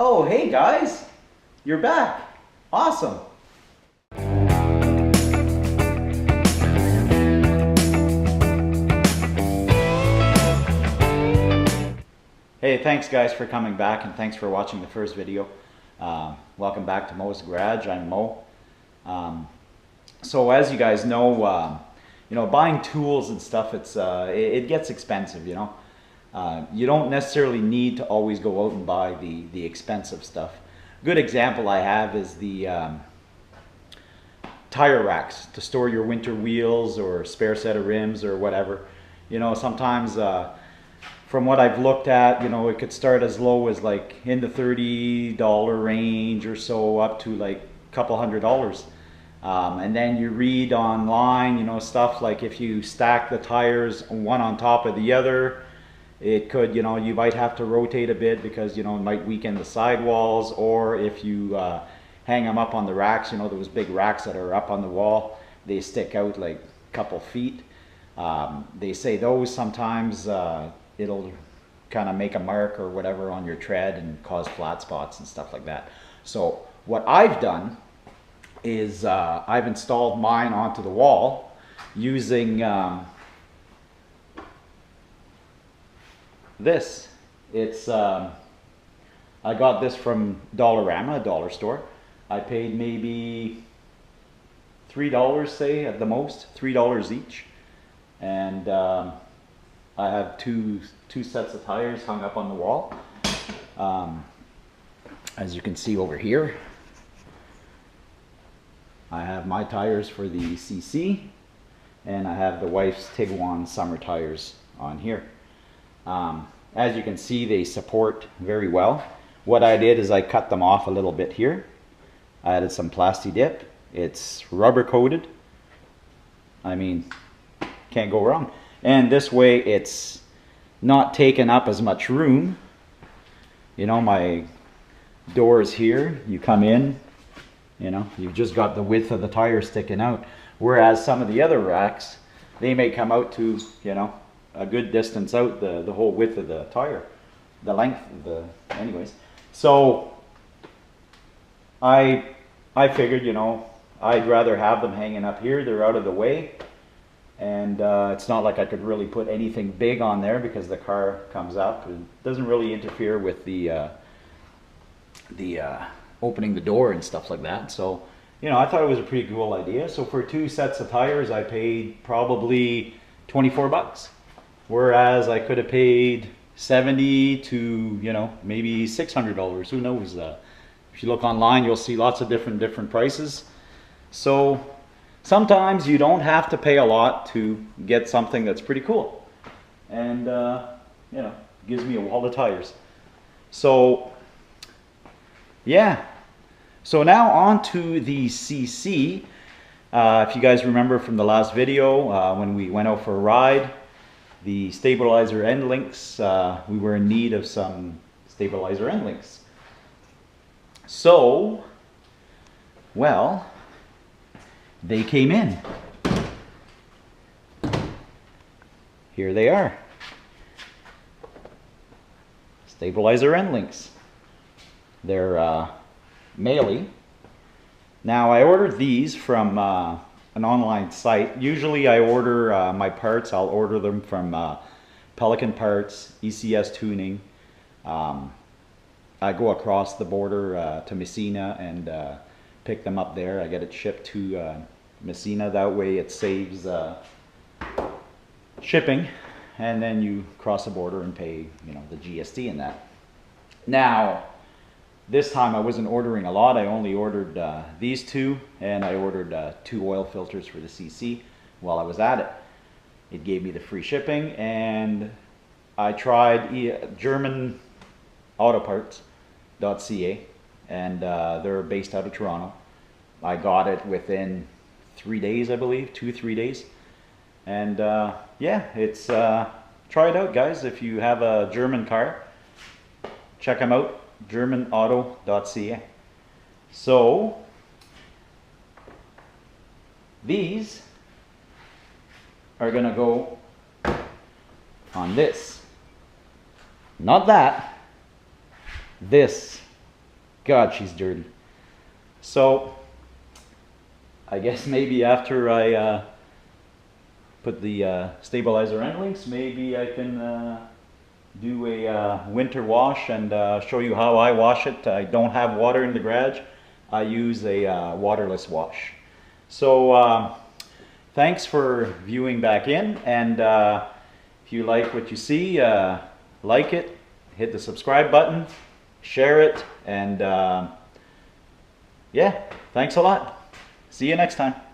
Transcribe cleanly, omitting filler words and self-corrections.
Oh, hey guys, you're back. Awesome. Hey, thanks guys for coming back, and thanks for watching the first video. Welcome back to Mo's Garage. I'm Mo. So as you guys know, buying tools and stuff, it gets expensive. You don't necessarily need to always go out and buy the expensive stuff. Good example I have is the tire racks to store your winter wheels or spare set of rims or whatever. Sometimes from what I've looked at, it could start as low as like in the $30 range or so up to like a couple $100. And then you read online, stuff like if you stack the tires one on top of the other, it could, you might have to rotate a bit because, it might weaken the sidewalls. Or if you hang them up on the racks, those big racks that are up on the wall, they stick out like a couple feet. They say those sometimes it'll kind of make a mark or whatever on your tread and cause flat spots and stuff like that. So what I've done is I've installed mine onto the wall using this. It's I got this from Dollarama, a dollar store. I paid maybe $3, say at the most, $3 each, and I have two sets of tires hung up on the wall. As you can see over here, I have my tires for the CC, and I have the wife's Tiguan summer tires on here. As you can see, they support very well. What I did is I cut them off a little bit here. I added some Plasti Dip. It's rubber coated. I mean, can't go wrong. And this way it's not taking up as much room. My doors here, you come in, you've just got the width of the tire sticking out. Whereas some of the other racks, they may come out to, a good distance out, the whole width of the tire, the length of the, anyways. So I figured, I'd rather have them hanging up here. They're out of the way. And it's not like I could really put anything big on there because the car comes up. It doesn't really interfere with the opening the door and stuff like that. So, I thought it was a pretty cool idea. So for two sets of tires, I paid probably 24 bucks. Whereas I could have paid 70 to, maybe $600. Who knows? If you look online, you'll see lots of different prices. So sometimes you don't have to pay a lot to get something that's pretty cool. And, gives me a wall of tires. So, yeah. So now on to the CC. If you guys remember from the last video, when we went out for a ride, the stabilizer end links, we were in need of some stabilizer end links. So, well, they came in. Here they are. Stabilizer end links. They're maily. Now I ordered these from an online site. Usually I order my parts, I'll order them from Pelican Parts, ECS Tuning. I go across the border to Messina and pick them up there. I get it shipped to Messina. That way it saves shipping, and then you cross the border and pay, the GST and that. Now, this time I wasn't ordering a lot. I only ordered these two, and I ordered 2 oil filters for the CC while I was at it. It gave me the free shipping, and I tried German autoparts.ca, and they're based out of Toronto. I got it within 3 days, I believe, 2-3 days. And yeah, it's try it out, guys. If you have a German car, check them out, germanauto.ca. So these are gonna go on this, not that, this God, she's dirty. So I guess maybe after I put the stabilizer end links, maybe I can do a winter wash and show you how I wash it. I don't have water in the garage. I use a waterless wash. So thanks for viewing back in, and if you like what you see, like it, hit the subscribe button, share it, and yeah, thanks a lot. See you next time.